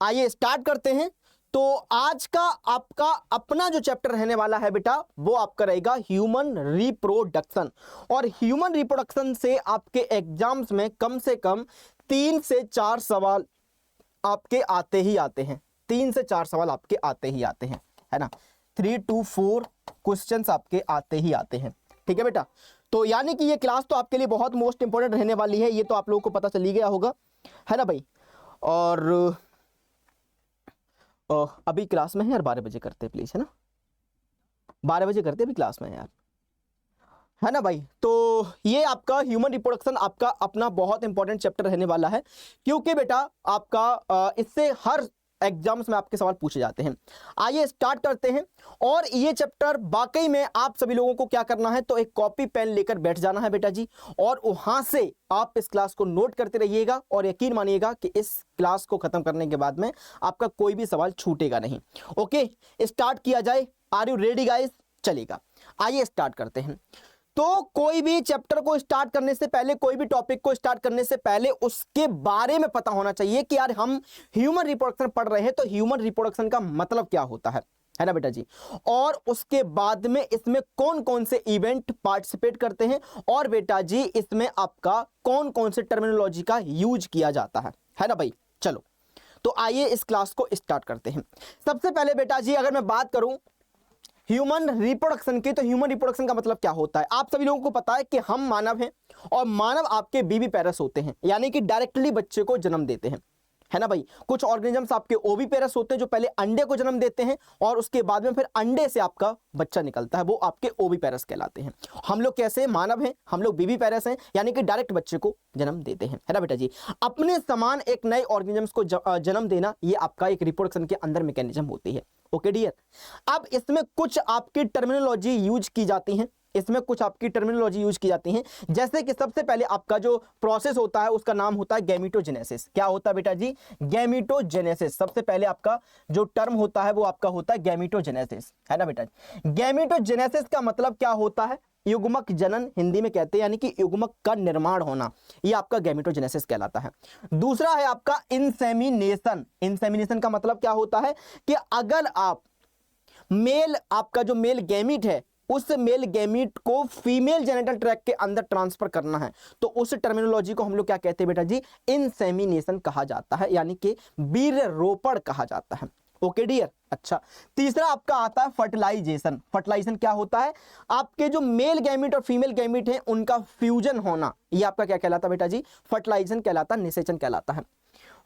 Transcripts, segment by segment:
आइए स्टार्ट करते हैं। तो आज का आपका अपना जो चैप्टर रहने वाला है बेटा वो आपका रहेगा ह्यूमन रिप्रोडक्शन। और ह्यूमन रिप्रोडक्शन से आपके एग्जाम्स में कम से कम 3 से 4 सवाल आपके आते ही आते हैं। 3 से 4 सवाल आपके आते ही आते हैं, है ना। 3 to 4 क्वेश्चंस आपके आते ही आते हैं, ठीक है बेटा। तो यानी कि ये क्लास तो आपके लिए बहुत मोस्ट इंपॉर्टेंट रहने वाली है, ये तो आप लोगों को पता चल ही गया होगा, है ना भाई। और अभी क्लास में है यार, 12 बजे करते हैं प्लीज, है ना। 12 बजे करते हैं अभी क्लास में यार, है ना भाई। तो ये आपका ह्यूमन रिप्रोडक्शन आपका अपना बहुत इंपॉर्टेंट चैप्टर रहने वाला है, क्योंकि बेटा आपका इससे हर एग्जाम्स में आपके सवाल पूछे जाते हैं। आइए स्टार्ट करते हैं। और ये चैप्टर वाकई में आप सभी लोगों को क्या करना है, तो एक कॉपी पेन लेकर बैठ जाना है बेटा जी, और वहां से आप इस क्लास को नोट करते रहिएगा। और यकीन मानिएगा कि इस क्लास को खत्म करने के बाद में आपका कोई भी सवाल छूटेगा नहीं। ओके, स्टार्ट किया जाए। Are you ready guys? चलेगा, आइए स्टार्ट करते हैं। तो कोई भी चैप्टर को स्टार्ट करने से पहले, कोई भी टॉपिक को स्टार्ट करने से पहले उसके बारे में पता होना चाहिए कि यार हम ह्यूमन रिप्रोडक्शन पढ़ रहे हैं तो ह्यूमन रिप्रोडक्शन का मतलब क्या होता है ना बेटा जी। और उसके बाद में इसमें कौन कौन से इवेंट पार्टिसिपेट करते हैं, और बेटा जी इसमें आपका कौन कौन से टर्मिनोलॉजी का यूज किया जाता है ना भाई। चलो तो आइए इस क्लास को स्टार्ट करते हैं। सबसे पहले बेटा जी अगर मैं बात करूं ह्यूमन रिप्रोडक्शन की, तो ह्यूमन रिप्रोडक्शन का मतलब क्या होता है। आप सभी लोगों को पता है कि हम मानव हैं, और मानव आपके बीवी पेरस होते हैं, यानी कि डायरेक्टली बच्चे को जन्म देते हैं, है ना भाई। कुछ ऑर्गेनिजम्स आपके ओवी पेरस होते हैं जो पहले अंडे को जन्म देते हैं, और उसके बाद में फिर अंडे से आपका बच्चा निकलता है, वो आपके ओवी पेरस कहलाते हैं। हम लोग कैसे मानव हैं, हम लोग बीवी पेरस हैं, यानी कि डायरेक्ट बच्चे को जन्म देते हैं, है ना बेटा जी। अपने समान एक नए ऑर्गेनिजम्स को जन्म देना, ये आपका एक रिप्रोडक्शन के अंदर मैकेनिज्म होती है। ओके डियर, अब इसमें कुछ आपकी टर्मिनोलॉजी यूज की जाती है, इसमें कुछ आपकी टर्मिनोलॉजी यूज की जाती है। जैसे कि सबसे पहले आपका जो प्रोसेस होता है उसका नाम होता है गैमीटोजेनेसिस। क्या होता है बेटा जी? गैमीटोजेनेसिस। सबसे पहले आपका जो टर्म होता है वो आपका होता है गैमीटोजेनेसिस, है ना बेटा। गैमीटोजेनेसिस का मतलब क्या होता है? युग्मक जनन हिंदी में कहते हैं, यानी कि युग्मक का निर्माण होना, ये आपका गैमीटोजेनेसिस कहलाता है। दूसरा है आपका इंसेमिनेशन। इंसेमिनेशन का मतलब क्या होता है कि अगर आप मेल, आपका जो मेल गैमीट है उस मेल गैमीट को फीमेल जेनिटल ट्रैक्ट के अंदर ट्रांसफर करना है, तो उस टर्मिनोलॉजी को हम लोग क्या कहते हैं बेटा जी? इंसेमिनेशन कहा जाता है, यानी कि वीर्यरोपण कहा जाता है। Okay dear. अच्छा, तीसरा आपका आता है फर्टिलाइजेशन। फर्टिलाइजेशन क्या होता है? आपके जो मेल गैमीट और फीमेल गैमीट हैं उनका फ्यूजन होना, ये आपका क्या कहलाता है बेटा जी? फर्टिलाइजेशन कहलाता है, निषेचन कहलाता है।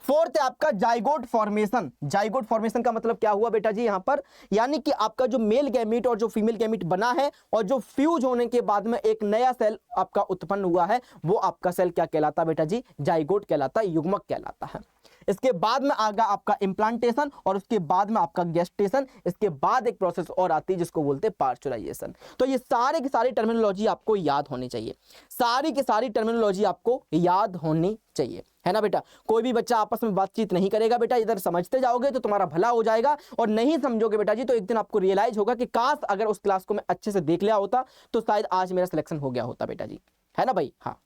फोर्थ है आपका जाइगोट फॉर्मेशन। जाइगोट फॉर्मेशन का मतलब क्या हुआ बेटा जी यहां पर? यानी कि आपका जो मेल गैमीट और जो फीमेल गैमीट बना है और जो फ्यूज होने के बाद में एक नया सेल आपका उत्पन्न हुआ है, वो आपका सेल क्या कहलाता है बेटा जी? जाइगोट कहलाता है, युग्मक कहलाता है। इसके बाद में आगा आपका इम्प्लांटेशन, और उसके बाद में आपका गेस्टेशन। इसके बाद एक प्रोसेस और आती है जिसको बोलते हैं पार्चुराइजेशन। तो ये सारे की सारी टर्मिनोलॉजी आपको याद होनी चाहिए, सारी की सारी टर्मिनोलॉजी आपको याद होनी चाहिए, है ना बेटा। कोई भी बच्चा आपस में बातचीत नहीं करेगा बेटा, इधर समझते जाओगे तो तुम्हारा भला हो जाएगा, और नहीं समझोगे बेटा जी तो एक दिन आपको रियलाइज होगा कि काश अगर उस क्लास को मैं अच्छे से देख लिया होता तो शायद आज मेरा सिलेक्शन हो गया होता बेटा जी, है ना भाई। हाँ,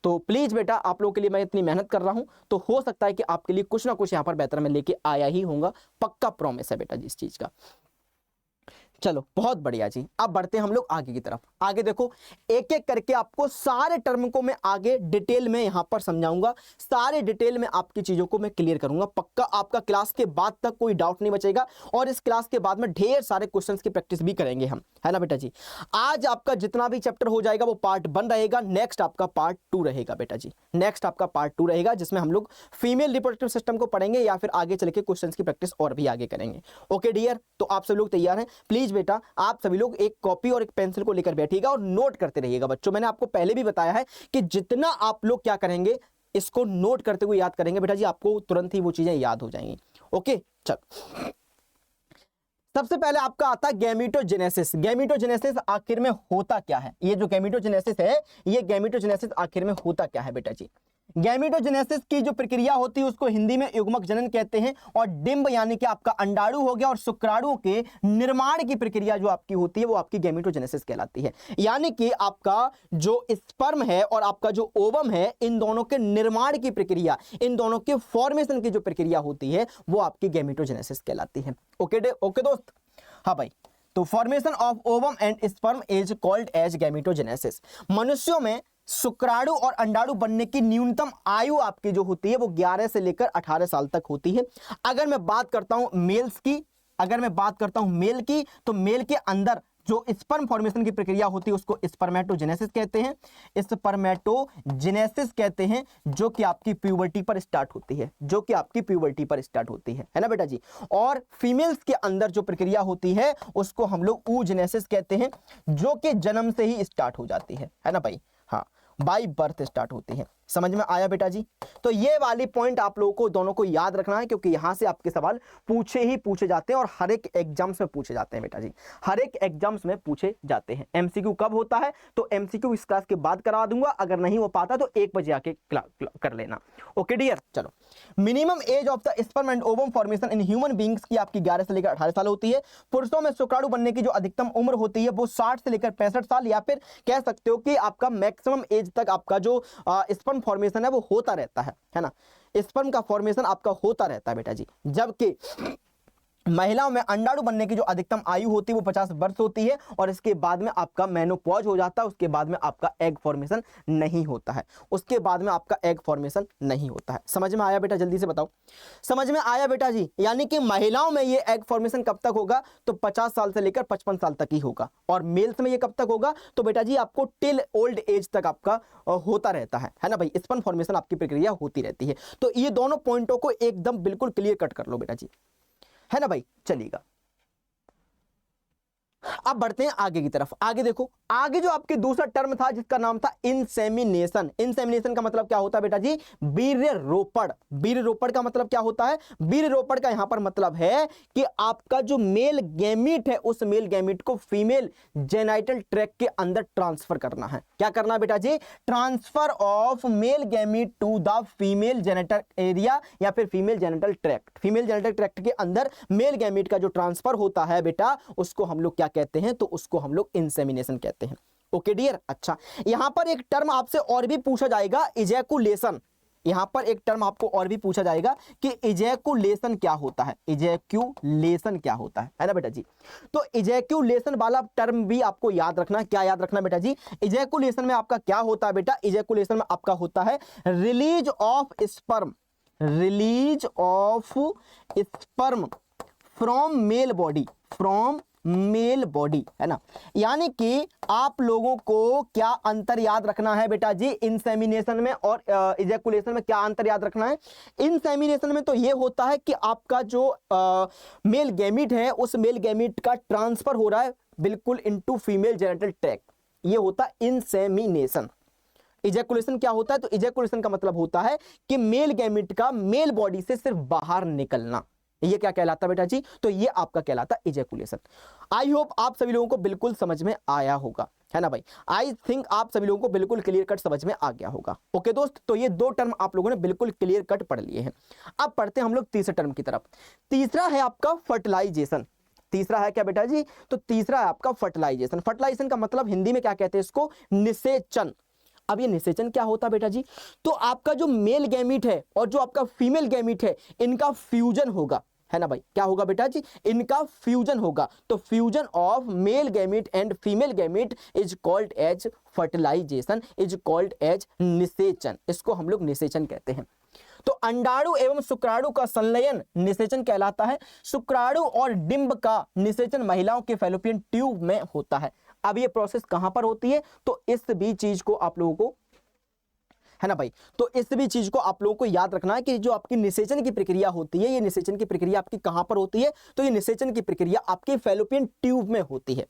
तो प्लीज बेटा आप लोगों के लिए मैं इतनी मेहनत कर रहा हूं, तो हो सकता है कि आपके लिए कुछ ना कुछ यहां पर बेहतर मैं लेके आया ही होऊंगा, पक्का प्रॉमिस है बेटा जी इस चीज का। चलो बहुत बढ़िया जी, अब बढ़ते हैं हम लोग आगे की तरफ। आगे देखो, एक एक करके आपको सारे टर्म को मैं आगे डिटेल में यहां पर समझाऊंगा, सारे डिटेल में आपकी चीजों को मैं क्लियर करूंगा, पक्का आपका क्लास के बाद तक कोई डाउट नहीं बचेगा। और इस क्लास के बाद में ढेर सारे क्वेश्चंस की प्रैक्टिस भी करेंगे हम, है ना बेटा जी। आज आपका जितना भी चैप्टर हो जाएगा वो पार्ट 1 रहेगा, नेक्स्ट आपका पार्ट 2 रहेगा बेटा जी। नेक्स्ट आपका पार्ट 2 रहेगा जिसमें हम लोग फीमेल रिप्रोडक्टिव सिस्टम को पढ़ेंगे, या फिर आगे चल के क्वेश्चन की प्रैक्टिस और भी आगे करेंगे। ओके डियर, तो आप सब लोग तैयार हैं? प्लीज बेटा आप सभी लोग एक कॉपी और एक पेंसिल को लेकर बैठिएगा और नोट करते रहिएगा बच्चों। मैंने आपको पहले भी बताया है कि जितना आप लोग क्या करेंगे, इसको नोट करते हुए याद करेंगे बेटा जी, आपको तुरंत ही वो चीजें याद हो जाएंगी। ओके चल, सबसे पहले आपका आता है गैमीटोजेनेसिस। गैमीटोजेनेसिस आखिर में होता क्या है? ये जो गैमीटोजेनेसिस है, ये गैमीटोजेनेसिस आखिर में होता क्या है बेटा जी? गैमेटोजेनेसिस की जो प्रक्रिया होती है उसको हिंदी में युग्मक जनन कहते हैं, और डिंब यानी कि आपका अंडाणु हो गया और शुक्राणु के निर्माण की प्रक्रिया जो आपकी होती है वो आपकी गैमेटोजेनेसिस कहलाती है। यानी कि आपका जो स्पर्म है और आपका जो ओवम है, इन दोनों के निर्माण की प्रक्रिया, इन दोनों के फॉर्मेशन की जो प्रक्रिया होती है वो आपकी गैमेटोजेनेसिस कहलाती है। ओके दोस्त, हाँ भाई, तो formation of ovum and sperm is called as gametogenesis. मनुष्यों में शुक्राणु और अंडाणु बनने की न्यूनतम आयु आपकी जो होती है वो 11 से लेकर 18 साल तक होती है। अगर मैं बात करता हूं मेल्स की, अगर मैं बात करता हूं मेल की, तो मेल के अंदर जो स्पर्म फॉर्मेशन की प्रक्रिया होती है उसको स्पर्मेटोजेनेसिस कहते हैं, स्पर्मेटोजेनेसिस कहते हैं, जो कि आपकी प्यूबर्टी पर स्टार्ट होती है, जो कि आपकी प्यूबर्टी पर स्टार्ट होती है ना बेटा जी। और फीमेल्स के अंदर जो प्रक्रिया होती है उसको हम लोग oogenesis कहते हैं, जो कि जन्म से ही स्टार्ट हो जाती है ना भाई, हाँ, बाई बर्थ स्टार्ट होती है। समझ में आया बेटा जी। तो ये वाली पॉइंट आप लोगों को दोनों को याद रखना है, क्योंकि यहां से आपके सवाल पूछे जाते हैं और हर एक एग्जाम्स में पूछे जाते हैं बेटा जी, हर एक एग्जाम्स में पूछे जाते हैं। एमसीक्यू कब होता है, तो एमसीक्यू इस क्लास के बाद करा दूंगा, अगर नहीं हो पाता तो 1 बजे आके कर लेना। ओके डियर, चलो। Minimum age of the sperm and ovum formation in human beings की आपकी 11 से लेकर 18 साल होती है। पुरुषों में शुक्राणु बनने की जो अधिकतम उम्र होती है वो 60 से लेकर 65 साल, या फिर कह सकते हो कि आपका मैक्सिमम एज तक आपका जो स्पर्म फॉर्मेशन है वो होता रहता है ना, स्पर्म का फॉर्मेशन आपका होता रहता है बेटा जी। जबकि महिलाओं में अंडाणु बनने की जो अधिकतम आयु होती है वो 50 वर्ष होती है, और इसके बाद में आपका मेनोपॉज हो जाता है, उसके बाद में आपका एग फॉर्मेशन नहीं होता है, उसके बाद में आपका एग फॉर्मेशन नहीं होता है। समझ में आया बेटा, जल्दी से बताओ, समझ में आया बेटा जी। यानी कि महिलाओं में ये एग फॉर्मेशन कब तक होगा, तो 50 साल से लेकर 55 साल तक ही होगा, और मेल्स में ये कब तक होगा, तो बेटा जी आपको टिल ओल्ड एज तक आपका होता रहता है ना भाई, स्पर्म फॉर्मेशन आपकी प्रक्रिया होती रहती है। तो ये दोनों पॉइंटों को एकदम बिल्कुल क्लियर कट कर लो बेटा जी, है ना भाई, चलिएगा। अब बढ़ते हैं आगे की तरफ। आगे देखो, आगे जो आपके दूसरा टर्म था जिसका नाम था इंसेमिनेशन। इंसेमिनेशन का मतलब क्या होता है बेटा जी, वीर्य रोपण। वीर्य रोपण का मतलब क्या होता है, वीर्य रोपण का यहां पर मतलब है कि आपका जो मेल गैमीट है उस मेल गैमीट को फीमेल जेनाइटल ट्रैक्ट के अंदर ट्रांसफर करना है। क्या करना है बेटा जी, transfer of male gamete to the female genital area या फिर female genital tract. Female genital tract के अंदर मेल गैमीट का जो ट्रांसफर होता है बेटा, उसको हम लोग क्या कहते हैं, तो उसको हम लोग इंसेमिनेशन कहते हैं। ओके डियर, अच्छा, यहां पर एक टर्म आपसे और भी पूछा जाएगा, इजैकुलेशन। यहां पर एक टर्म आपको और भी पूछा जाएगा कि इजैकुलेशन क्या होता है, इजैकुलेशन क्या होता है ना बेटा जी। तो इजैकुलेशन वाला टर्म भी आपको याद रखना। क्या याद रखना बेटा जी, इजैकुलेशन में आपका क्या होता है बेटा, इजैकुलेशन में आपका होता है release of sperm, release of sperm from male body, from male body, है ना। यानी कि आप लोगों को क्या अंतर याद रखना है बेटा जी, इंसेमिनेशन में और इजैकुलेशन में क्या अंतर याद रखना है। इंसेमिनेशन में तो ये होता है कि आपका जो मेल गैमीट है उस मेल गैमीट का ट्रांसफर हो रहा है बिल्कुल इनटू फीमेल जेनिटल ट्रैक्ट, ये होता है इंसेमिनेशन। इजैकुलेशन क्या होता है, तो इजैकुलेशन का मतलब होता है कि मेल गैमीट का मेल बॉडी से सिर्फ बाहर निकलना, ये क्या कहलाता है बेटा जी, तो ये आपका कहलाता है इजैकुलेशन। आई होप आप सभी लोगों को बिल्कुल समझ में आया होगा, है ना भाई। आई थिंक आप सभी लोगों को बिल्कुल क्लियर कट समझ में आ गया होगा। ओके दोस्त, तो ये दो टर्म आप लोगों ने बिल्कुल क्लियर कट पढ़ लिए हैं। अब पढ़ते हैं हम लोग तीसरे टर्म की तरफ। तीसरा है आपका फर्टिलाइजेशन। तीसरा है क्या बेटा जी, तो तीसरा है आपका फर्टिलाइजेशन। फर्टिलाइजेशन का मतलब हिंदी में क्या कहते हैं इसको, निषेचन। अब ये निषेचन क्या होता है बेटा जी, तो आपका जो मेल गैमीट है और जो आपका फीमेल गैमीट है इनका फ्यूजन होगा, है ना भाई। क्या होगा बेटा जी, इनका फ्यूजन होगा। तो fusion of male gamete and female gamete is called as fertilisation, is called as निषेचन। इसको हम लोग निषेचन कहते हैं। तो अंडाणु एवं शुक्राणु का संलयन निषेचन कहलाता है। शुक्राणु और डिंब का निषेचन महिलाओं के फैलोपियन ट्यूब में होता है। अब ये प्रोसेस कहां पर होती है, तो इस भी चीज को आप लोगों को, है ना भाई, तो इस भी चीज को आप लोगों को याद रखना है कि जो आपकी निषेचन की प्रक्रिया होती है, ये निषेचन की प्रक्रिया आपकी कहां पर होती है, तो ये निषेचन की प्रक्रिया आपके फैलोपियन ट्यूब में होती है।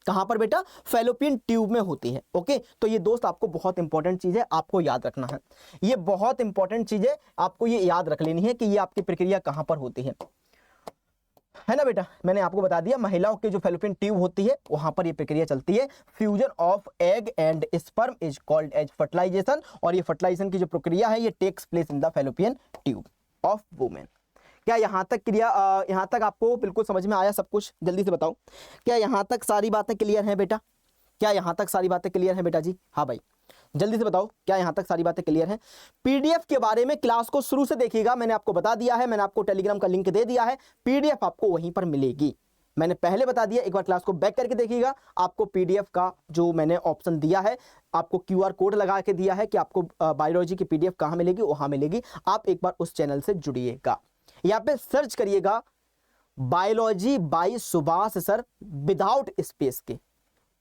कहां पर बेटा, फैलोपियन ट्यूब में होती है। ओके, तो ये दोस्त आपको बहुत इंपॉर्टेंट चीज है, आपको याद रखना है। ये बहुत इंपॉर्टेंट चीज है, आपको ये याद रख लेनी है कि ये आपकी प्रक्रिया कहां पर होती है। है ना बेटा, मैंने आपको बता दिया महिलाओं के जो फैलोपियन ट्यूब होती है वहां पर ये प्रक्रिया चलती है। Fusion of egg and sperm is called as fertilisation, और ये फर्टिलाइजेशन की जो प्रक्रिया है ये takes place in the fallopian tube of women. क्या यहाँ तक क्रिया यहाँ तक आपको बिल्कुल समझ में आया सब कुछ? जल्दी से बताओ, क्या यहाँ तक सारी बातें क्लियर हैं बेटा? क्या यहाँ तक सारी बातें क्लियर हैं बेटा जी? हाँ भाई, जल्दी से बताओ, क्या यहाँ तक सारी बातें क्लियर हैं? पीडीएफ के बारे में क्लास को शुरू से देखिएगा, मैंने आपको बता दिया है, मैंने आपको टेलीग्राम का लिंक दे दिया है, पीडीएफ आपको वहीं पर मिलेगी। मैंने पहले बता दिया, एक बार क्लास को बैक करके देखिएगा, आपको पीडीएफ का जो मैंने ऑप्शन दिया है, आपको क्यूआर कोड लगा के दिया है कि आपको बायोलॉजी की पीडीएफ कहाँ मिलेगी, वहां मिलेगी। आप एक बार उस चैनल से जुड़िएगा, यहाँ पे सर्च करिएगा biology by Subhash sir without space के,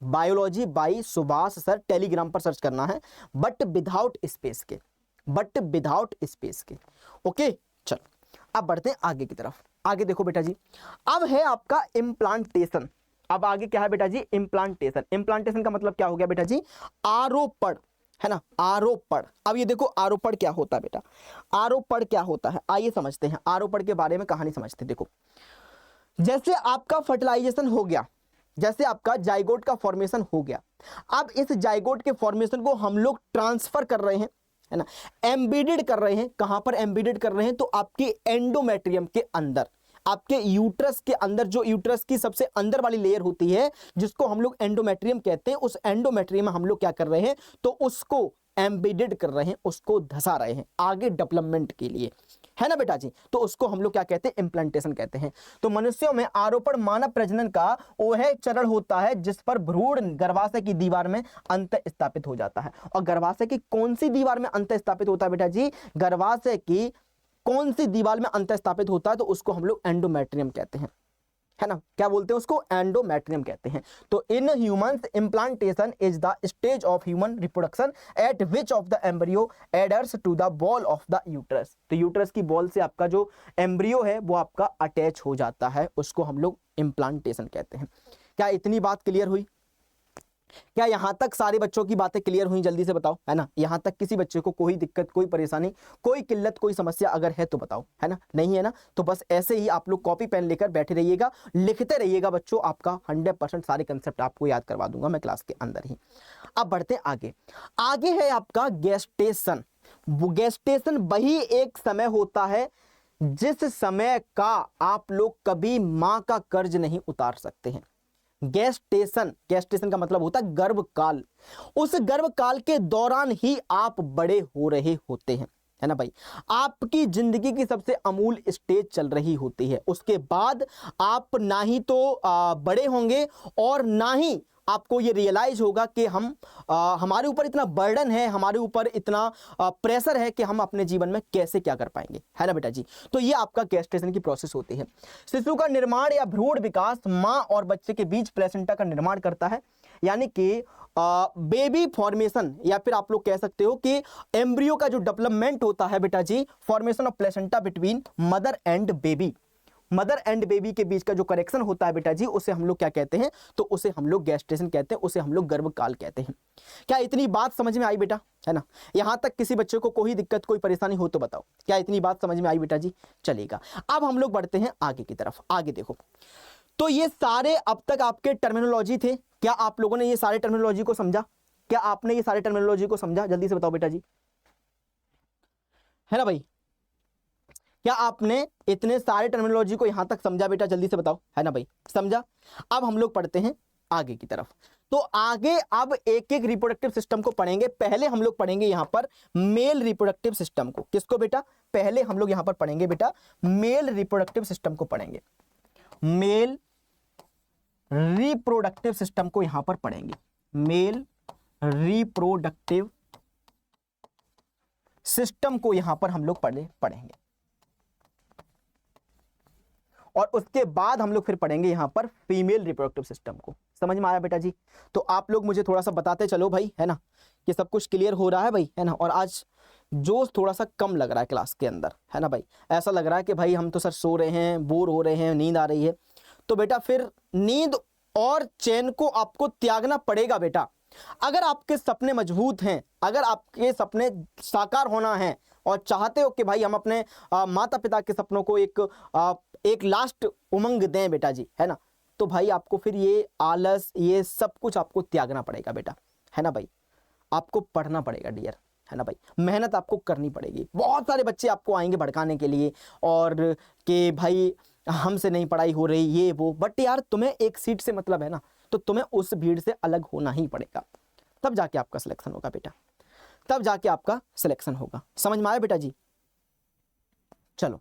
biology by Subhash sir Telegram पर सर्च करना है, बट विदाउट स्पेस के, बट विदाउट स्पेस के। ओके चलो अब बढ़ते हैं आगे की तरफ। आगे देखो बेटा जी, अब है आपका इम्प्लांटेशन। अब आगे क्या है बेटा जी? इम्प्लांटेशन। इम्प्लांटेशन का मतलब क्या हो गया बेटा जी? आरोपण, है ना, आरोपण। अब ये देखो आरोपण क्या होता है बेटा, आरोपण क्या होता है, आइए समझते हैं आरोपण के बारे में, कहानी समझते हैं। देखो जैसे आपका फर्टिलाइजेशन हो गया, जैसे आपका जाइगोट का फॉर्मेशन हो गया, अब इस जाइगोट के फॉर्मेशन को हम लोग ट्रांसफर कर रहे हैं, है ना, एम्बेडेड कर रहे हैं। कहां पर एम्बेडेड कर रहे हैं? तो आपके एंडोमेट्रियम के अंदर, आपके यूट्रस के अंदर, जो यूट्रस की सबसे अंदर वाली लेयर होती है जिसको हम लोग एंडोमेट्रियम कहते हैं, उस एंडोमेट्रियम में हम लोग क्या कर रहे हैं? तो उसको एम्बेडेड कर रहे हैं, उसको धसा रहे हैं आगे डेवलपमेंट के लिए, है ना बेटा जी। तो उसको हम लोग क्या कहते हैं? इम्प्लांटेशन कहते हैं। तो मनुष्यों में आरोपण मानव प्रजनन का वह चरण होता है जिस पर भ्रूण गर्भाशय की दीवार में अंत स्थापित हो जाता है। और गर्भाशय की कौन सी दीवार में अंत स्थापित होता है बेटा जी? गर्भाशय की कौन सी दीवार में अंत स्थापित होता है? तो उसको हम लोग एंडोमेट्रियम कहते हैं, है ना, क्या बोलते हैं उसको? एंडोमेट्रियम कहते हैं। तो in humans implantation is the stage of human reproduction at which of the embryo adheres to the wall of the uterus. तो यूट्रस की बॉल से आपका जो एम्ब्रियो है वो आपका अटैच हो जाता है, उसको हम लोग इम्प्लांटेशन कहते हैं। क्या इतनी बात क्लियर हुई? क्या यहां तक सारे बच्चों की बातें क्लियर हुई? जल्दी से बताओ, है ना, यहां तक किसी बच्चे को कोई दिक्कत, कोई परेशानी, कोई किल्लत, कोई समस्या अगर है तो बताओ, है ना, नहीं है ना, तो बस ऐसे ही आप लोग कॉपी पेन लेकर बैठे रहिएगा, लिखते रहिएगा बच्चों, आपका 100% सारे कंसेप्ट आपको याद करवा दूंगा मैं क्लास के अंदर ही। अब बढ़ते हैं आगे। आगे है आपका गेस्टेशन। गेस्टेशन वही एक समय होता है जिस समय का आप लोग कभी मां का कर्ज नहीं उतार सकते हैं। गेस्टेशन, गेस्टेशन का मतलब होता है गर्भकाल। उस गर्भकाल के दौरान ही आप बड़े हो रहे होते हैं, है ना भाई। आपकी जिंदगी की सबसे अमूल स्टेज चल रही होती है, उसके बाद आप ना ही तो बड़े होंगे और ना ही आपको ये रियलाइज होगा कि हमारे ऊपर इतना बर्डन है, हमारे ऊपर इतना प्रेशर है कि हम अपने जीवन में कैसे क्या कर पाएंगे, है ना बेटा जी। तो ये आपका गेस्टेशन की प्रोसेस होती है। शिशु का निर्माण या भ्रूण विकास मां और बच्चे के बीच प्लेसेंटा का निर्माण करता है, यानी कि बेबी फॉर्मेशन, या फिर आप लोग कह सकते हो कि एम्ब्रियो का जो डेवलपमेंट होता है बेटा जी, formation of placenta between mother and baby, mother and baby के बीच का जो करेक्शन होता है बेटा जी, उसे हम लोग क्या कहते हैं? तो उसे हम लोग गेस्टेशन कहते हैं, उसे हम लोग गर्भकाल कहते हैं। क्या इतनी बात समझ में आई बेटा, है ना? यहां तक किसी बच्चे को कोई दिक्कत, कोई परेशानी हो तो बताओ, क्या इतनी बात समझ में आई बेटा जी? चलेगा, अब हम लोग बढ़ते हैं आगे की तरफ। आगे देखो, तो ये सारे अब तक आपके टर्मिनोलॉजी थे। क्या आप लोगों ने ये सारे टर्मिनोलॉजी को समझा? क्या आपने ये सारे टर्मिनोलॉजी को समझा? जल्दी से बताओ बेटा जी, है ना भाई, क्या आपने इतने सारे टर्मिनोलॉजी को यहां तक समझा बेटा? जल्दी से बताओ, है ना भाई, समझा? अब हम लोग पढ़ते हैं आगे की तरफ। तो आगे अब एक एक रिप्रोडक्टिव सिस्टम को पढ़ेंगे। पहले हम लोग पढ़ेंगे यहां पर मेल रिप्रोडक्टिव सिस्टम को। किसको बेटा? पहले हम लोग यहां पर पढ़ेंगे बेटा मेल रिप्रोडक्टिव सिस्टम को पढ़ेंगे, मेल रिप्रोडक्टिव सिस्टम को यहां पर पढ़ेंगे, मेल रिप्रोडक्टिव सिस्टम को यहां पर हम लोग पढ़ेंगे। और उसके बाद हम लोग फिर पढ़ेंगे यहां पर फीमेल रिप्रोडक्टिव सिस्टम को। समझ में आया बेटा जी? तो आप लोग मुझे थोड़ा सा बताते चलो भाई, है ना, कि सब कुछ क्लियर हो रहा है भाई, है ना। और आज जोश थोड़ा सा कम लग रहा है क्लास के अंदर, है ना भाई। ऐसा लग रहा है कि भाई हम तो सर सो रहे हैं, बोर हो रहे हैं, नींद आ रही है। तो बेटा फिर नींद और चैन को आपको त्यागना पड़ेगा बेटा। अगर आपके सपने मजबूत हैं, अगर आपके सपने साकार होना है, और चाहते हो कि भाई हम अपने माता पिता के सपनों को एक लास्ट उमंग दें बेटा जी, है ना, तो भाई आपको फिर ये आलस ये सब कुछ आपको त्यागना पड़ेगा बेटा, है ना भाई, आपको पढ़ना पड़ेगा डियर, है ना भाई, मेहनत आपको करनी पड़ेगी। बहुत सारे बच्चे आपको आएंगे भड़काने के लिए और कि भाई हमसे नहीं पढ़ाई हो रही ये वो, बट यार तुम्हें एक सीट से मतलब है ना, तो तुम्हें उस भीड़ से अलग होना ही पड़ेगा, तब जाके आपका सिलेक्शन होगा बेटा, तब जाके आपका सिलेक्शन होगा। समझ में आया बेटा जी? चलो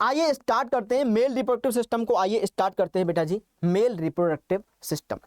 आइए स्टार्ट करते हैं मेल रिप्रोडक्टिव सिस्टम को, आइए स्टार्ट करते हैं बेटा जी male reproductive system.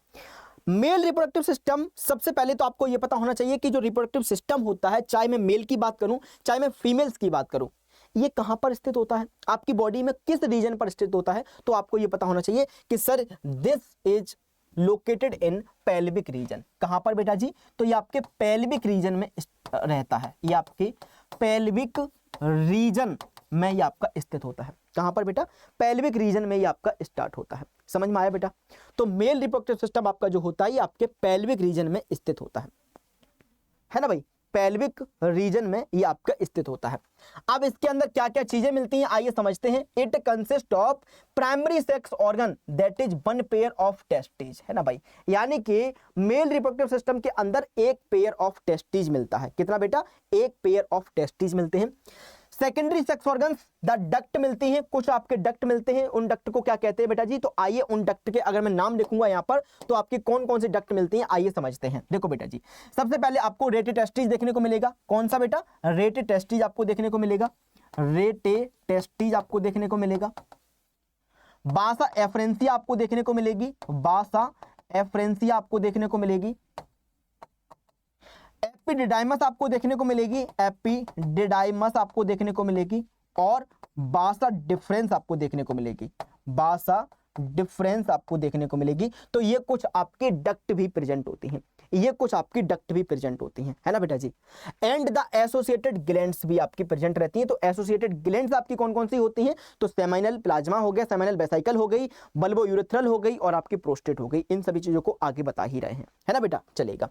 Male reproductive system, सबसे पहले तो आपको यह पता होना चाहिए कि जो रिप्रोडक्टिव सिस्टम होता है, चाहे मैं मेल की बात करूं चाहे मैं फीमेल्स की बात करूं, ये कहां पर स्थित होता है, आपकी बॉडी में किस रीजन पर स्थित होता है, तो आपको यह पता होना चाहिए कि sir this is located in pelvic region. कहां पर बेटा जी? तो ये आपके पेल्विक रीजन में रहता है, ये आपके पेल्विक रीजन में ये आपका स्थित होता है। कहां पर बेटा? पेल्विक रीजन में ये आपका स्टार्ट होता है। समझ में आया बेटा? तो मेल रिप्रोडक्टिव सिस्टम आपका जो होता है ये आपके पेल्विक रीजन में स्थित होता है ना भाई, पेल्विक रीजन में ये आपका स्थित होता है। अब इसके अंदर क्या क्या चीजें मिलती हैं आइए समझते हैं। It consist of primary sex organ that is one pair of testes, है ना भाई, यानी कि मेल रिप्रोडक्टिव सिस्टम के अंदर एक पेयर ऑफ टेस्टिज मिलता है। कितना बेटा? एक पेयर ऑफ टेस्टिज मिलते हैं। Secondary sex organs the duct मिलती हैं, कुछ आपके डक्ट मिलते हैं, उन डक्ट को क्या कहते हैं बेटा जी? तो आइए उन डक्ट के अगर मैं नाम लिखूंगा यहां पर तो आपकी कौन कौन सी डक्ट मिलती हैं आइए समझते हैं। देखो बेटा जी, सबसे पहले आपको रेटे टेस्टिज देखने को मिलेगा। कौन सा बेटा? रेटे टेस्टिज आपको देखने को मिलेगा, रेटे टेस्टिज आपको देखने को मिलेगा। बासा एफरेंसिया आपको देखने को मिलेगी, बासा एफरेंसिया आपको देखने को मिलेगी। एपिडिडाइमस आपको देखने को मिलेगी, एपिडिडाइमस आपको देखने को मिलेगी। और बासा डिफरेंस आपको देखने को मिलेगी, बासा डिफरेंस आपको देखने को मिलेगी। तो ये कुछ आपके डक्ट भी प्रेजेंट होती हैं, ये कुछ आपकी डक्ट भी प्रेजेंट होती हैं, है ना बेटा जी। एंड द एसोसिएटेड ग्लैंड्स भी आपकी प्रेजेंट रहती हैं। तो एसोसिएटेड ग्लैंड्स आपकी कौन कौन सी होती हैं? तो सेमाइनल प्लाज्मा हो गया, सेमाइनल वेसिकल हो गई, बल्बो यूरेथ्रल हो गई और आपकी प्रोस्टेट हो गई। इन सभी चीजों को आगे बता ही रहे हैं, है ना बेटा। चलेगा,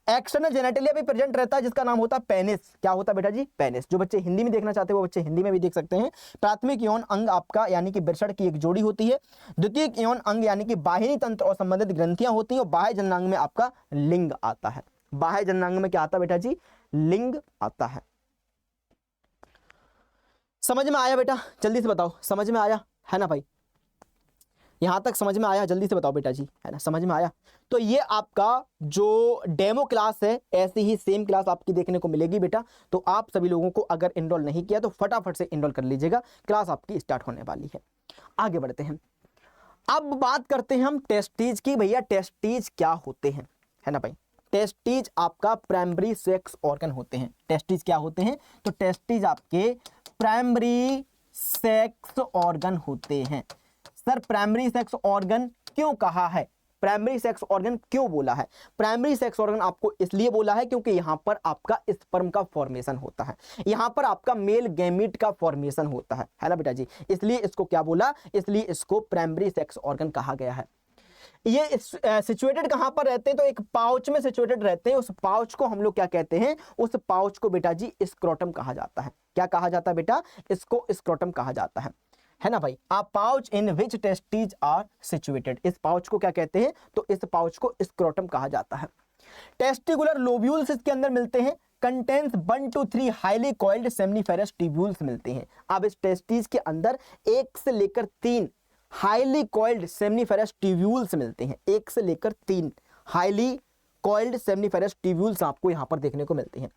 एक्सटर्नल जेनेटिलिया भी प्रेजेंट रहता है जिसका नाम होता है पेनिस। क्या होता है बेटा जी? पेनिस। जो बच्चे हिंदी में देखना चाहते हैं वो बच्चे हिंदी में भी देख सकते हैं। प्राथमिक यौन अंग आपका यानी कि वृषण की एक जोड़ी होती है। द्वितीयक यौन अंग यानी कि बाहिनी तंत्र और संबंधित ग्रंथियां होती हैं। और बाह्य जननांग में आपका लिंग आता है। बाह्य जननांग में क्या आता है बेटा जी? लिंग आता है। समझ में आया बेटा? जल्दी से बताओ, समझ में आया है ना भाई? यहां तक समझ में आया? जल्दी से बताओ बेटा जी, है ना, समझ में आया? तो ये आपका जो डेमो क्लास है ऐसी ही सेम क्लास आपकी देखने को मिलेगी बेटा। तो आप सभी लोगों को अगर इनरोल नहीं किया तो फटाफट से इनरोल कर लीजिएगा, क्लास आपकी स्टार्ट होने वाली है। आगे बढ़ते हैं, अब बात करते हैं हम टेस्टीज की। भैया टेस्टीज क्या होते हैं, है ना भाई? टेस्टीज आपका प्राइमरी सेक्स ऑर्गन होते हैं। टेस्टीज क्या होते हैं? तो टेस्टीज आपके प्राइमरी सेक्स ऑर्गन होते हैं। सर प्राइमरी सेक्स ऑर्गन क्यों कहा है, प्राइमरी सेक्स ऑर्गन क्यों बोला है? प्राइमरी सेक्स ऑर्गन आपको इसलिए बोला है क्योंकि यहां पर आपका स्पर्म का फॉर्मेशन होता है, यहां पर आपका मेल गैमीट का फॉर्मेशन होता है ना बेटा जी। इसलिए इसको क्या बोला? इसलिए इसको प्राइमरी सेक्स ऑर्गन कहा गया है। ये सिचुएटेड कहां पर रहते हैं? तो एक पाउच में सिचुएटेड रहते हैं। उस पाउच को हम लोग क्या कहते हैं? उस पाउच को बेटा जी स्क्रोटम कहा जाता है। क्या कहा जाता है बेटा? इसको स्क्रोटम कहा जाता है ना भाई। A pouch in which testes are situated, इस पाउच को क्या कहते हैं? तो इस पाउच को स्क्रोटम कहा जाता है। टेस्टिकुलर लोब्यूल्स इसके अंदर मिलते हैं। Contains 1 to 3 highly coiled seminiferous tubules मिलते हैं। अब इस टेस्टीज के अंदर 1 से लेकर 3 हाईली कॉइल्ड सेमनीफेरस ट्यूब्यूल्स मिलते हैं। 1 से लेकर 3 हाईली कॉइल्ड सेमनीफेरस ट्यूब्यूल्स आपको यहां पर देखने को मिलते हैं।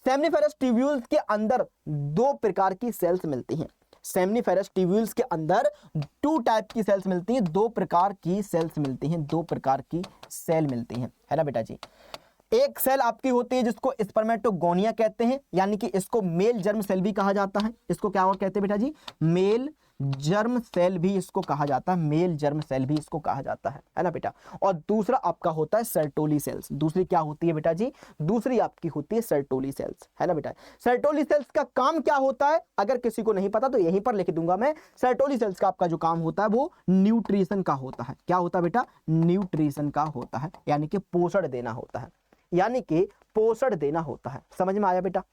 सेमनीफेरस ट्यूब्यूल्स के अंदर 2 प्रकार की सेल्स मिलती हैं। सेमनीफेरस ट्यूब्यूल्स के अंदर 2 टाइप की सेल्स मिलती हैं, 2 प्रकार की सेल्स मिलती हैं, 2 प्रकार की सेल मिलती हैं, है ना बेटा जी। एक सेल आपकी होती है जिसको स्पर्मेटोगोनिया कहते हैं, यानी कि इसको मेल जर्म सेल भी कहा जाता है। इसको क्या और कहते हैं बेटा जी? मेल जर्म सेल भी इसको कहा जाता है, मेल जर्म सेल भी इसको कहा जाता है ना बेटा। और दूसरा आपका होता है सर्टोली सेल्स। दूसरी क्या होती है बेटा जी? दूसरी आपकी होती है सर्टोली सेल्स, है ना बेटा। सर्टोली सेल्स का काम क्या होता है? अगर किसी को नहीं पता तो यहीं पर लिख दूंगा मैं। सर्टोली सेल्स का आपका जो काम होता है वो न्यूट्रिशन का होता है। क्या होता है बेटा? न्यूट्रिशन का होता है, यानी कि पोषण देना होता है, यानी कि पोषण देना होता है। समझ में आया बेटा?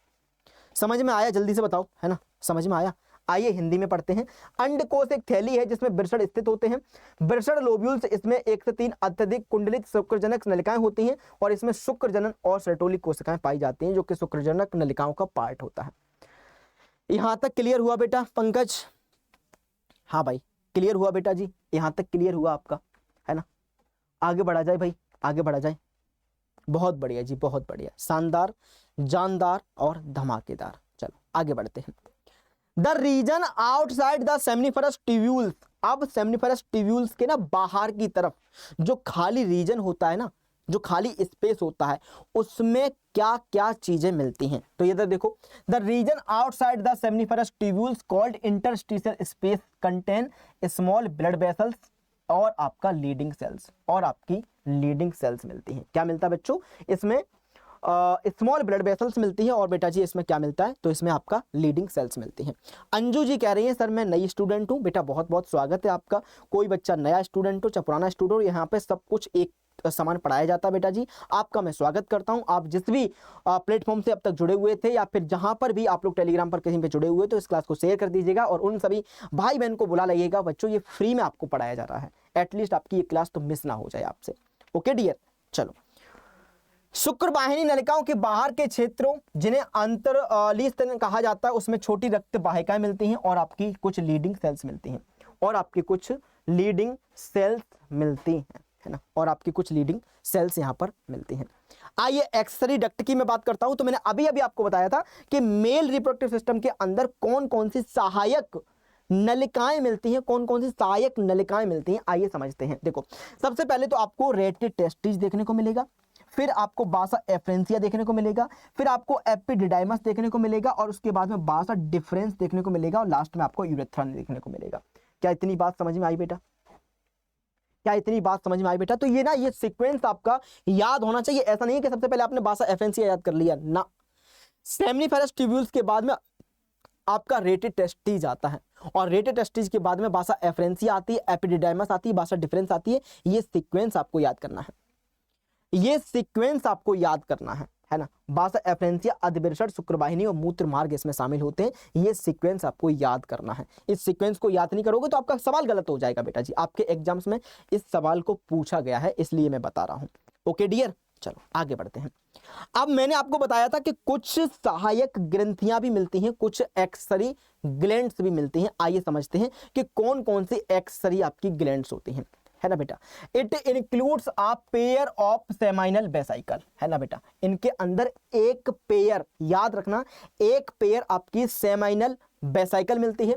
समझ में आया? जल्दी से बताओ, है ना, समझ में आया? आइए हिंदी में पढ़ते हैं। अंडकोश एक थैली है जिसमें वृषण स्थित होते हैं। वृषण लोब्यूल्स, इसमें 1 से 3 अत्यधिक कुंडलित शुक्रजनक नलिकाएं होती हैं और इसमें शुक्रजनन और सर्टोली कोशिकाएं पाई जाती हैं जो कि शुक्रजनक नलिकाओं का पार्ट होता है। यहां तक क्लियर हुआ बेटा पंकज? हाँ भाई क्लियर हुआ बेटा जी, यहां तक क्लियर हुआ आपका, है ना? आगे बढ़ा जाए भाई, आगे बढ़ा जाए। बहुत बढ़िया जी, बहुत बढ़िया, शानदार, जानदार और धमाकेदार। चलो आगे बढ़ते हैं। The region outside the seminiferous tubules, अब सेमनीफरस ट्यूब्यूल्स के ना बाहर की तरफ जो खाली रीजन होता है ना, जो खाली स्पेस होता है, उसमें क्या क्या चीजें मिलती हैं? तो ये देखो, the region outside the seminiferous tubules called interstitial space contain small blood vessels और आपका लीडिंग सेल्स, और आपकी लीडिंग सेल्स मिलती हैं। क्या मिलता है बच्चों इसमें? स्मॉल ब्लड वेसल्स मिलती हैं और बेटा जी इसमें क्या मिलता है? तो इसमें आपका लीडिंग सेल्स मिलती हैं। अंजू जी कह रही हैं सर मैं नई स्टूडेंट हूं। बेटा बहुत बहुत स्वागत है आपका। कोई बच्चा नया स्टूडेंट हो चाहे पुराना स्टूडेंट हो, यहाँ पे सब कुछ एक समान पढ़ाया जाता है बेटा जी। आपका मैं स्वागत करता हूं। आप जिस भी प्लेटफॉर्म से अब तक जुड़े हुए थे या फिर जहां पर भी आप लोग टेलीग्राम पर कहीं पे जुड़े हुए तो इस क्लास को शेयर कर दीजिएगा और उन सभी भाई बहन को बुला लाइएगा। बच्चों ये फ्री में आपको पढ़ाया जा रहा है, एटलीस्ट आपकी ये क्लास तो मिस ना हो जाए आपसे। ओके डियर, चलो। शुक्रवाहिनी नलिकाओं के बाहर के क्षेत्रों जिन्हें अंतरलीय स्तन कहा जाता है, उसमें छोटी रक्त वाहिकाएं मिलती हैं और आपकी कुछ लीडिंग सेल्स मिलती हैं, और आपकी कुछ लीडिंग सेल्स मिलती हैं, है ना, और आपकी कुछ लीडिंग सेल्स यहाँ पर मिलती हैं। आइए एक्सरी डक्ट की मैं बात करता हूं। तो मैंने अभी अभी आपको बताया था कि मेल रिप्रोडक्टिव सिस्टम के अंदर कौन कौन सी सहायक नलिकाएं मिलती हैं, कौन कौन सी सहायक नलिकाएं मिलती हैं। आइए समझते हैं। देखो सबसे पहले तो आपको रेटे टेस्टिस देखने को मिलेगा, फिर आपको बासा एफ्रेंसिया देखने को मिलेगा, फिर आपको एपिडिडाइमस देखने को मिलेगा, और उसके बाद में बासा डिफरेंस देखने को मिलेगा, और लास्ट में आपको यूरेथ्रा देखने को मिलेगा। क्या इतनी बात समझ में आई बेटा? क्या इतनी बात समझ में आई बेटा? तो ये ना ये सीक्वेंस आपका याद होना चाहिए। ऐसा नहीं है कि सबसे पहले आपने बासा एफ्रेंसिया याद कर लिया ना। सेमनीफेरस ट्यूब्यूल्स के बाद में आपका रेटेड टेस्टिस आता है, और रेटेड टेस्टिस के बाद में बासा एफ्रेंसिया आती है, एपिडिडाइमस आती है, बासा डिफरेंस आती है। ये सीक्वेंस आपको याद करना है, ये सीक्वेंस आपको याद करना है ना। बासा एफ्रेंसिया, अधवृषण, शुक्रवाहिनी और मूत्र मार्ग इसमें शामिल होते हैं। ये सीक्वेंस आपको याद करना है। इस सीक्वेंस को याद नहीं करोगे तो आपका सवाल गलत हो जाएगा बेटा जी। आपके एग्जाम्स में इस सवाल को पूछा गया है, इसलिए मैं बता रहा हूं। ओके डियर, चलो आगे बढ़ते हैं। अब मैंने आपको बताया था कि कुछ सहायक ग्रंथियां भी मिलती हैं, कुछ एक्सरी ग्लैंड्स भी मिलती हैं। आइए समझते हैं कि कौन कौन सी एक्सरी आपकी ग्लैंड्स होती हैं, है ना बेटा। It includes a pair of seminal vesicle, है ना बेटा। इनके अंदर एक पेयर, याद रखना, एक पेयर आपकी सेमाइनल वेसिकल मिलती है,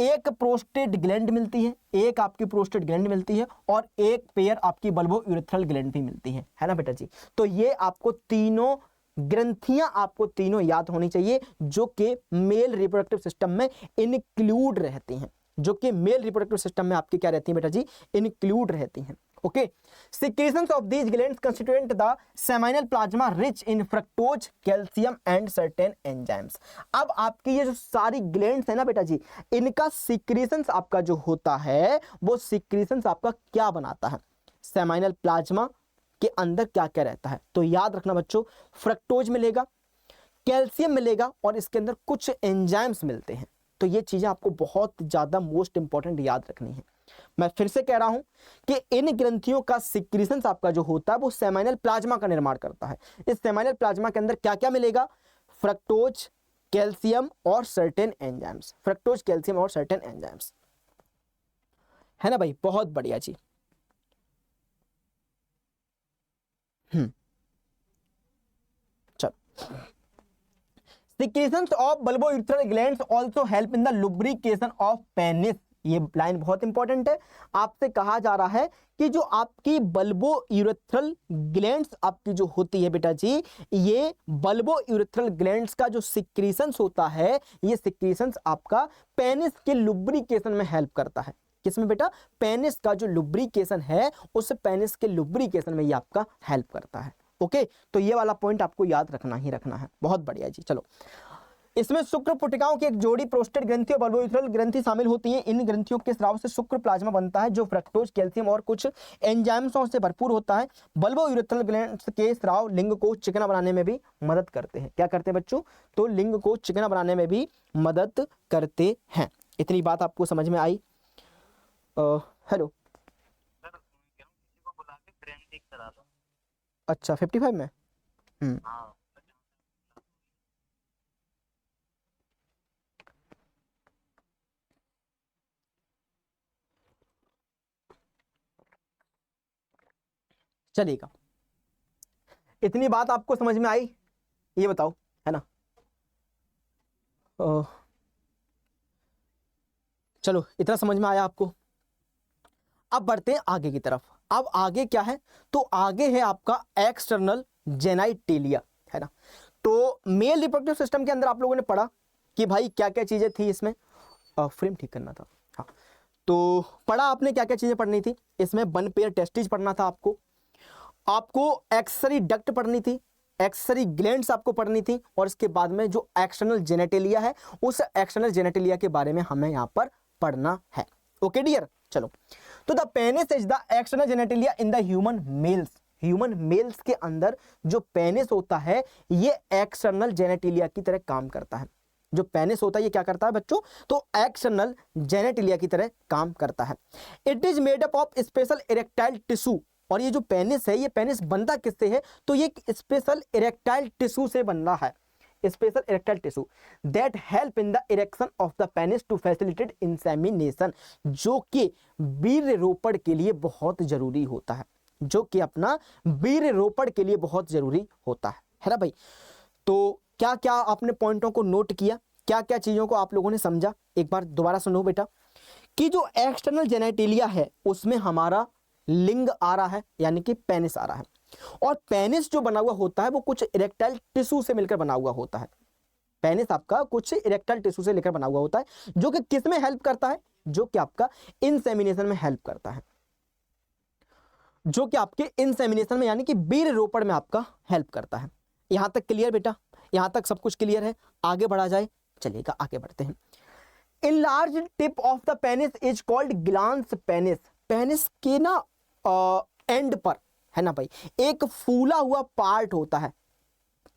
एक प्रोस्टेट ग्लैंड मिलती है, एक आपकी प्रोस्टेट ग्लैंड मिलती है, और एक पेयर आपकी बल्बो यूरेथ्रल ग्लैंड भी मिलती है ना बेटा जी। तो ये आपको तीनों ग्रंथियां आपको तीनों याद होनी चाहिए जो कि मेल रिप्रोडक्टिव सिस्टम में इंक्लूड रहती हैं, जो कि मेल रिप्रोडक्टिव सिस्टम में आपकी क्या रहती है बेटा जी? इंक्लूड रहती हैं। Okay, secretions of these glands constituent the seminal plasma rich in fructose, calcium and certain enzymes. अब आपकी ये जो सारी ग्लैंड्स है ना बेटा जी, इनका सिक्रीशंस आपका जो होता है वो सिक्रीशंस आपका क्या बनाता है? सेमाइनल प्लाज्मा के अंदर क्या क्या रहता है? तो याद रखना बच्चों, फ्रक्टोज मिलेगा, कैल्शियम मिलेगा, और इसके अंदर कुछ एंजाइम्स मिलते हैं। तो ये चीजें आपको बहुत ज्यादा मोस्ट इंपॉर्टेंट याद रखनी है। मैं फिर से कह रहा हूं कि इन ग्रंथियों का सिक्रीशंस आपका जो होता है वो सेमाइनल प्लाज्मा का निर्माण करता है। इस सेमाइनल प्लाज्मा के अंदर क्या क्या मिलेगा? फ्रक्टोज, कैल्शियम और सर्टेन एंजाइम्स। फ्रक्टोज, कैल्शियम और सर्टेन एंजाइम्स, है ना भाई। बहुत बढ़िया जी। चलो, Secretions of bulbourethral glands also help in the lubrication of penis। ये लाइन बहुत इंपॉर्टेंट है। आपसे कहा जा रहा है कि जो आपकी बल्बो यूरेथ्रल ग्लैंड्स आपकी जो होती है बेटा जी, ये बल्बो यूरेथ्रल ग्लैंड्स का जो सिक्रीशंस होता है, ये सिक्रीशंस आपका पेनिस के लुब्रिकेशन में हेल्प करता है। किसमें बेटा? पेनिस का जो लुब्रिकेशन है, उस पेनिस के लुब्रिकेशन में ये आपका हेल्प करता है। ओके, तो ये वाला पॉइंट आपको याद रखना ही रखना है। बहुत बढ़िया जी। चलो, इसमें शुक्र पुटिकाओं की एक जोड़ी प्रोस्टेट ग्रंथि और बल्बोयूथरल ग्रंथि शामिल होती है। इन ग्रंथियों के स्राव से शुक्र प्लाज्मा बनता है जो फ्रक्टोज, कैल्शियम और कुछ एंजाइम्सों से भरपूर होता है। बल्बोयूथरल ग्लैंड्स के स्राव लिंग को चिकना बनाने में भी मदद करते हैं। क्या करते हैं बच्चों? तो लिंग को चिकना बनाने में भी मदद करते हैं। इतनी बात आपको समझ में आई? हेलो, अच्छा 55 में। चलिएगा, इतनी बात आपको समझ में आई? ये बताओ, है ना? चलो, इतना समझ में आया आपको। अब बढ़ते हैं आगे की तरफ। अब आगे क्या है? तो आगे है आपका एक्सटर्नल जेनाइटेलिया, है ना? तो मेल रिप्रोडक्टिव सिस्टम के अंदर आप लोगों ने पढ़ा कि भाई क्या क्या चीजें थी इसमें। फ्रेम ठीक करना था, हाँ। तो पढ़ा आपने क्या क्या चीजें पढ़नी थी इसमें। 1 पेयर टेस्टिज पढ़ना था आपको एक्सरी डक्ट पढ़नी थी, एक्सरी ग्लैंड्स आपको पढ़नी थी, और इसके बाद में जो एक्सटर्नल जेनेटेलिया है उस एक्सटर्नल जेनेटेलिया के बारे में हमें यहाँ पर पढ़ना है। ओके डियर, चलो। तो the penis is the external genitalia in the human mails. Human mails के अंदर जो पेनिस होता है ये एक्सटर्नल जेनेटेलिया की तरह काम करता है। जो पेनिस होता है ये क्या करता है बच्चों? तो एक्सटर्नल जेनेटेलिया की तरह काम करता है। It is made up of special erectile tissue. और ये जो पेनिस है, ये पेनिस बनता किससे है? तो ये स्पेशल इरेक्टाइल टिश्यू से बन रहा है। Special erectile tissue that help in the erection of the penis to facilitate insemination, जो कि वीर्य रोपण के लिए बहुत जरूरी होता है। जो कि अपना वीर्य रोपण के लिए बहुत जरूरी होता है ना भाई? तो क्या क्या आपने पॉइंटों को नोट किया, क्या क्या चीजों को आप लोगों ने समझा? एक बार दोबारा सुनो बेटा, कि जो एक्सटर्नल जेनेटेलिया है उसमें हमारा लिंग आ रहा है, यानी कि पेनिस आ रहा है। और पेनिस जो बना हुआ होता है वो कुछ इरेक्टाइल टिश्यू से मिलकर बना हुआ होता है। पेनिस आपका कुछ इरेक्टाइल टिश्यू से लेकर बना हुआ होता है, जो कि किस में हेल्प करता है? जो कि आपका इंसेमिनेशन में हेल्प करता है। जो कि आपके इंसेमिनेशन में यानी कि वीर्य रोपण में आपका हेल्प करता है। यहां तक क्लियर बेटा? यहां तक सब कुछ क्लियर है? आगे बढ़ा जाए, चलिएगा आगे बढ़ते हैं। In large tip of the penis is called glans penis. Penis के ना एंड पर, है ना भाई, एक फूला हुआ पार्ट होता है।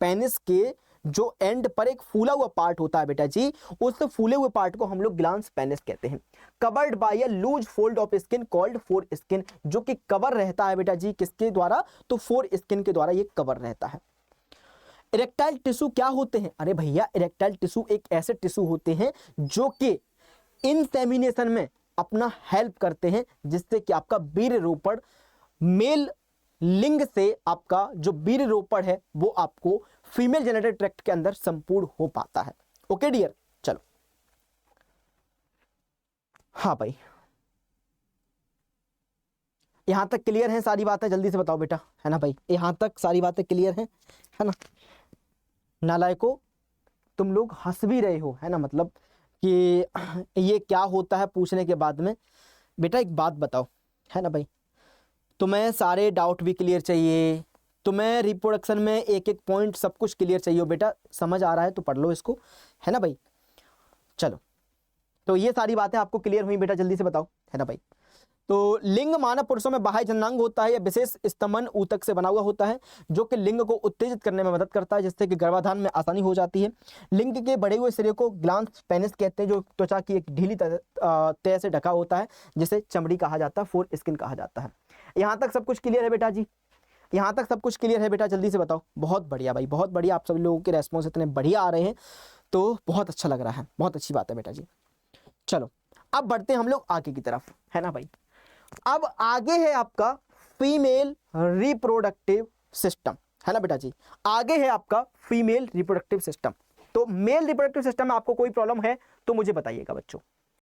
पेनिस के जो एंड पर एक फूला हुआ पार्ट होता है बेटा जी, उस फूले हुए पार्ट को हम लोग ग्लांस पेनिस कहते हैं। Covered by a loose fold of skin called foreskin, जो कि कवर रहता है बेटा जी किसके द्वारा? तो फोर स्किन के द्वारा ये कवर रहता है। इरेक्टाइल टिश्यू क्या होते हैं? अरे भैया, इरेक्टाइल टिश्यू एक ऐसे टिश्यू होते हैं जो कि इंसेमिनेशन में अपना हेल्प करते हैं, जिससे कि आपका वीर्य रोपण, मेल लिंग से आपका जो वीर्य रोपण है वो आपको फीमेल जेनिटल ट्रैक्ट के अंदर संपूर्ण हो पाता है। ओके डियर, चलो। हाँ भाई, यहां तक क्लियर है सारी बातें? जल्दी से बताओ बेटा, है ना भाई? यहां तक सारी बातें क्लियर हैं, है ना? नालायको, तुम लोग हंस भी रहे हो, है ना? मतलब कि ये क्या होता है पूछने के बाद में। बेटा एक बात बताओ, है ना भाई, तुम्हें सारे डाउट भी क्लियर चाहिए, तुम्हें रिप्रोडक्शन में एक एक पॉइंट सब कुछ क्लियर चाहिए हो बेटा। समझ आ रहा है तो पढ़ लो इसको, है ना भाई? चलो, तो ये सारी बातें आपको क्लियर हुई बेटा? जल्दी से बताओ, है ना भाई? तो लिंग मानव पुरुषों में बाह्य जननांग होता है, यह विशेष स्तमन ऊतक से बना हुआ होता है, जो कि लिंग को उत्तेजित करने में मदद करता है, जिससे कि गर्भाधान में आसानी हो जाती है। लिंग के बढ़े हुए सिरे को ग्लांस पेनिस कहते हैं, जो त्वचा की एक ढीली तह से ढका होता है, जिसे चमड़ी कहा जाता है, फोर स्किन कहा जाता है। यहाँ तक सब कुछ क्लियर है बेटा जी? यहाँ तक सब कुछ क्लियर है बेटा? जल्दी से बताओ। बहुत बढ़िया भाई, बहुत बढ़िया। आप सभी लोगों के रेस्पॉन्स इतने बढ़िया आ रहे हैं तो बहुत अच्छा लग रहा है, बहुत अच्छी बात है बेटा जी। चलो, अब बढ़ते हैं हम लोग आगे की तरफ, है ना भाई? अब आगे है आपका फीमेल रिप्रोडक्टिव सिस्टम, है ना बेटा जी? आगे है आपका फीमेल रिप्रोडक्टिव सिस्टम। तो मेल रिप्रोडक्टिव सिस्टम में आपको कोई प्रॉब्लम है तो मुझे बताइएगा बच्चों।